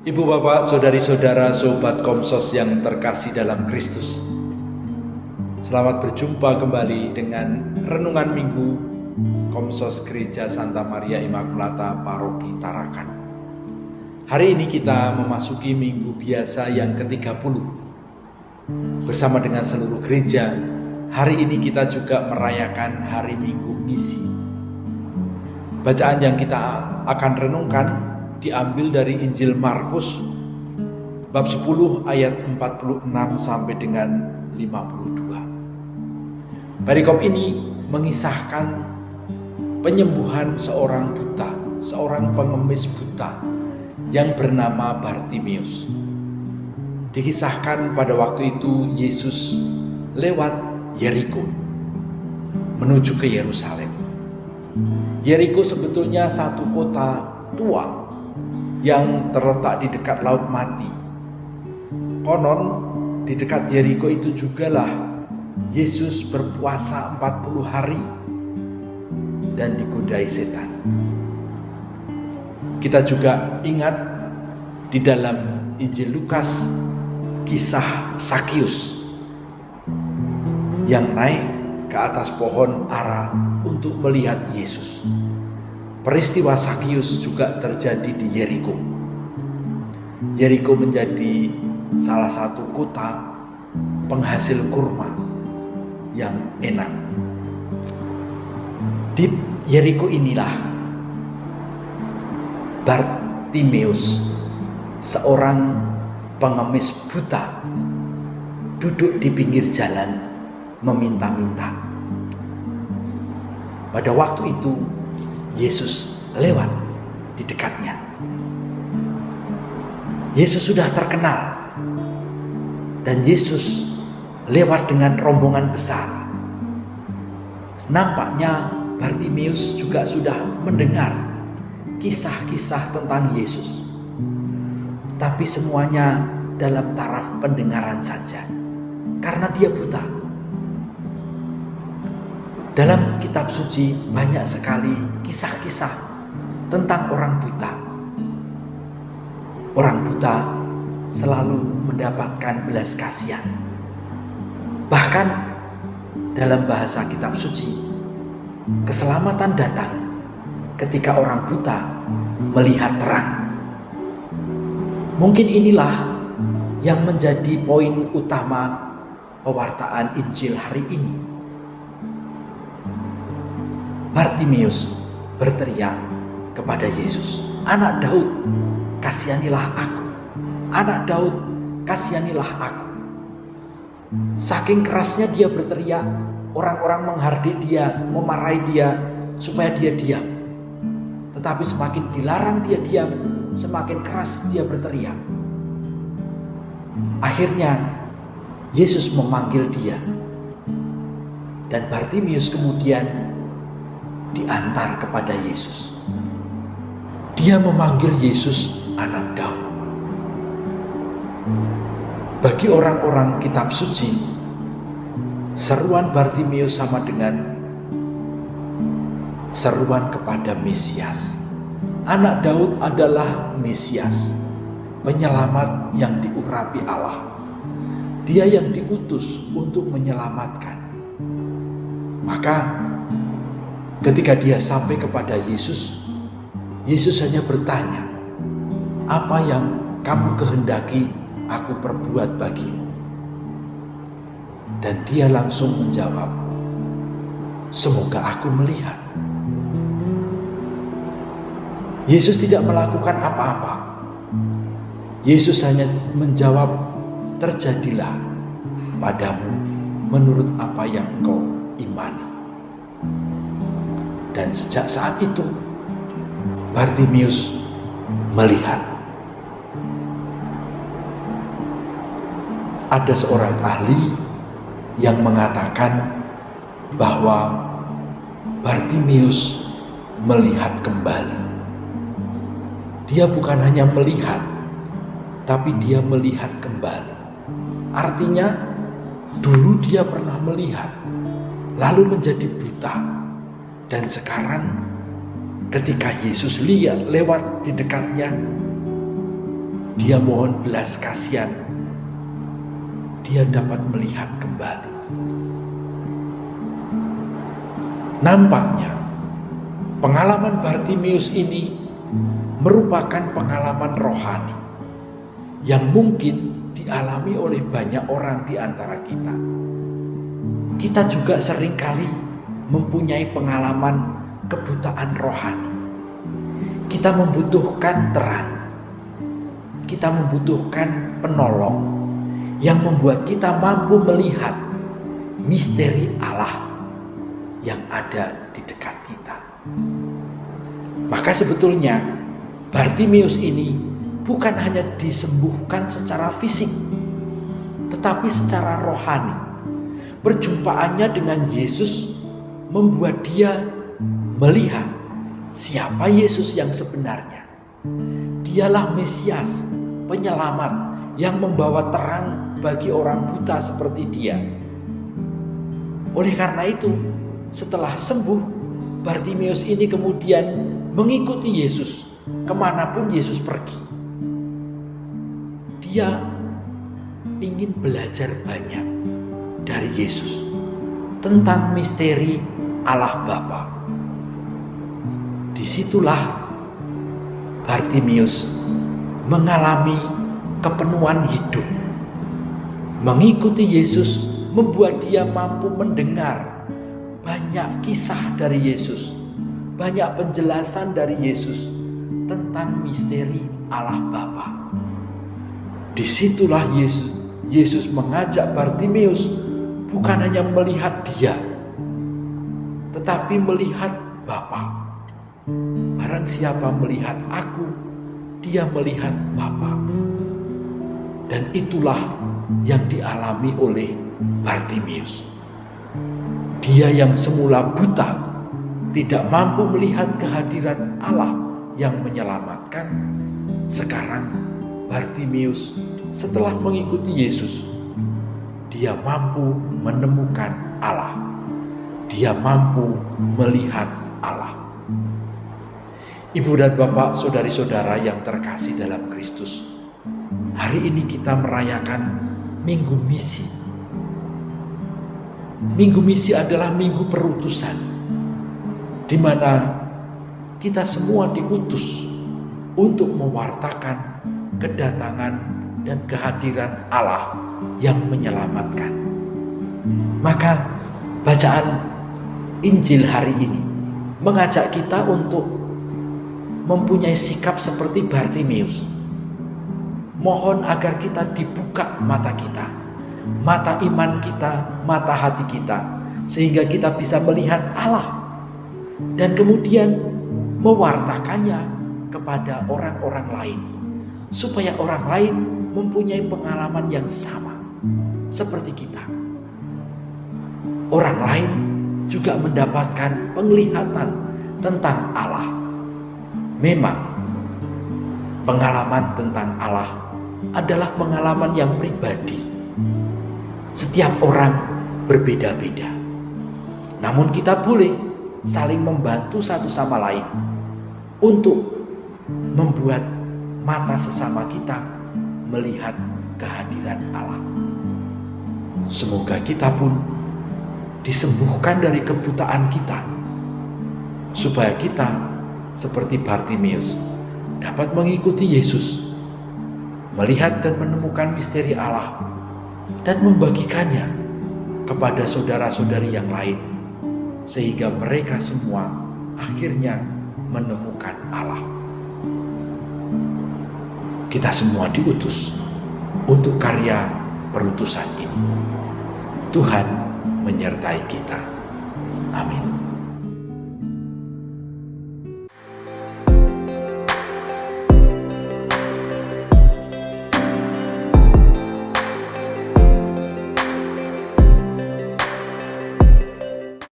Ibu, bapak, saudari-saudara, sobat Komsos yang terkasih dalam Kristus. Selamat berjumpa kembali dengan Renungan Minggu Komsos Gereja Santa Maria Immaculata Paroki Tarakan. Hari ini kita memasuki minggu biasa yang ke-30. Bersama dengan seluruh gereja, hari ini kita juga merayakan hari Minggu Misi. Bacaan yang kita akan renungkan diambil dari Injil Markus bab 10 ayat 46 sampai dengan 52. Perikop ini mengisahkan penyembuhan seorang buta, seorang pengemis buta yang bernama Bartimeus. Dikisahkan pada waktu itu Yesus lewat Yeriko menuju ke Yerusalem. Yeriko sebetulnya satu kota tua yang terletak di dekat Laut Mati. Konon di dekat Yeriko itu jugalah Yesus berpuasa 40 hari dan digodai setan. Kita juga ingat di dalam Injil Lukas kisah Sakius yang naik ke atas pohon ara untuk melihat Yesus. Peristiwa Sakius juga terjadi di Yeriko. Yeriko menjadi salah satu kota penghasil kurma yang enak. Di Yeriko inilah Bartimeus, seorang pengemis buta, duduk di pinggir jalan meminta-minta. Pada waktu itu Yesus lewat di dekatnya. Yesus sudah terkenal dan Yesus lewat dengan rombongan besar. Nampaknya Bartimeus juga sudah mendengar kisah-kisah tentang Yesus. Tapi semuanya dalam taraf pendengaran saja, karena dia buta. Dalam kitab suci banyak sekali kisah-kisah tentang orang buta. Orang buta selalu mendapatkan belas kasihan. Bahkan dalam bahasa kitab suci, keselamatan datang ketika orang buta melihat terang. Mungkin inilah yang menjadi poin utama pewartaan Injil hari ini. Bartimeus berteriak kepada Yesus, "Anak Daud, kasihanilah aku. Anak Daud, kasihanilah aku." Saking kerasnya dia berteriak, orang-orang menghardik dia, memarahi dia supaya dia diam. Tetapi semakin dilarang dia diam, semakin keras dia berteriak. Akhirnya Yesus memanggil dia, dan Bartimeus kemudian diantar kepada Yesus. Dia memanggil Yesus Anak Daud. Bagi orang-orang kitab suci, seruan Bartimeus sama dengan seruan kepada Mesias. Anak Daud adalah Mesias, penyelamat yang diurapi Allah. Dia yang diutus untuk menyelamatkan. Maka ketika dia sampai kepada Yesus, Yesus hanya bertanya, "Apa yang kamu kehendaki aku perbuat bagimu?" Dan dia langsung menjawab, "Semoga aku melihat." Yesus tidak melakukan apa-apa. Yesus hanya menjawab, "Terjadilah padamu menurut apa yang engkau imani." Dan sejak saat itu Bartimeus melihat. Ada seorang ahli yang mengatakan bahwa Bartimeus melihat kembali. Dia bukan hanya melihat, tapi dia melihat kembali. Artinya dulu dia pernah melihat, lalu menjadi buta. Dan sekarang ketika Yesus lihat lewat di dekatnya, dia mohon belas kasihan, dia dapat melihat kembali. Nampaknya pengalaman Bartimeus ini merupakan pengalaman rohani yang mungkin dialami oleh banyak orang di antara kita. Kita juga seringkali mempunyai pengalaman kebutaan rohani. Kita membutuhkan terang. Kita membutuhkan penolong yang membuat kita mampu melihat misteri Allah yang ada di dekat kita. Maka sebetulnya Bartimeus ini bukan hanya disembuhkan secara fisik, tetapi secara rohani. Perjumpaannya dengan Yesus membuat dia melihat siapa Yesus yang sebenarnya. Dialah Mesias, penyelamat yang membawa terang bagi orang buta seperti dia. Oleh karena itu, setelah sembuh, Bartimeus ini kemudian mengikuti Yesus kemanapun Yesus pergi. Dia ingin belajar banyak dari Yesus tentang misteri Allah Bapa. Disitulah Bartimeus mengalami kepenuhan hidup. Mengikuti Yesus membuat dia mampu mendengar banyak kisah dari Yesus, banyak penjelasan dari Yesus tentang misteri Allah Bapa. Disitulah Yesus mengajak Bartimeus bukan hanya melihat dia, tetapi melihat Bapa. Barang siapa melihat aku, dia melihat Bapa. Dan itulah yang dialami oleh Bartimeus. Dia yang semula buta, tidak mampu melihat kehadiran Allah yang menyelamatkan. Sekarang Bartimeus setelah mengikuti Yesus, dia mampu menemukan Allah. Dia mampu melihat Allah. Ibu dan Bapak, saudari-saudara yang terkasih dalam Kristus, hari ini kita merayakan Minggu Misi. Minggu Misi adalah minggu perutusan, di mana kita semua diutus untuk mewartakan kedatangan dan kehadiran Allah yang menyelamatkan. Maka bacaan Injil hari ini mengajak kita untuk mempunyai sikap seperti Bartimeus. Mohon agar kita dibuka mata kita, mata iman kita, mata hati kita, sehingga kita bisa melihat Allah dan kemudian mewartakannya kepada orang-orang lain, supaya orang lain mempunyai pengalaman yang sama seperti kita. Orang lain juga mendapatkan penglihatan tentang Allah. Memang pengalaman tentang Allah adalah pengalaman yang pribadi. Setiap orang berbeda-beda. Namun kita boleh saling membantu satu sama lain untuk membuat mata sesama kita melihat kehadiran Allah. Semoga kita pun disembuhkan dari kebutaan kita, supaya kita seperti Bartimeus dapat mengikuti Yesus, melihat dan menemukan misteri Allah, dan membagikannya kepada saudara-saudari yang lain, sehingga mereka semua akhirnya menemukan Allah. Kita semua diutus untuk karya perutusan ini. Tuhan menyertai kita. Amin.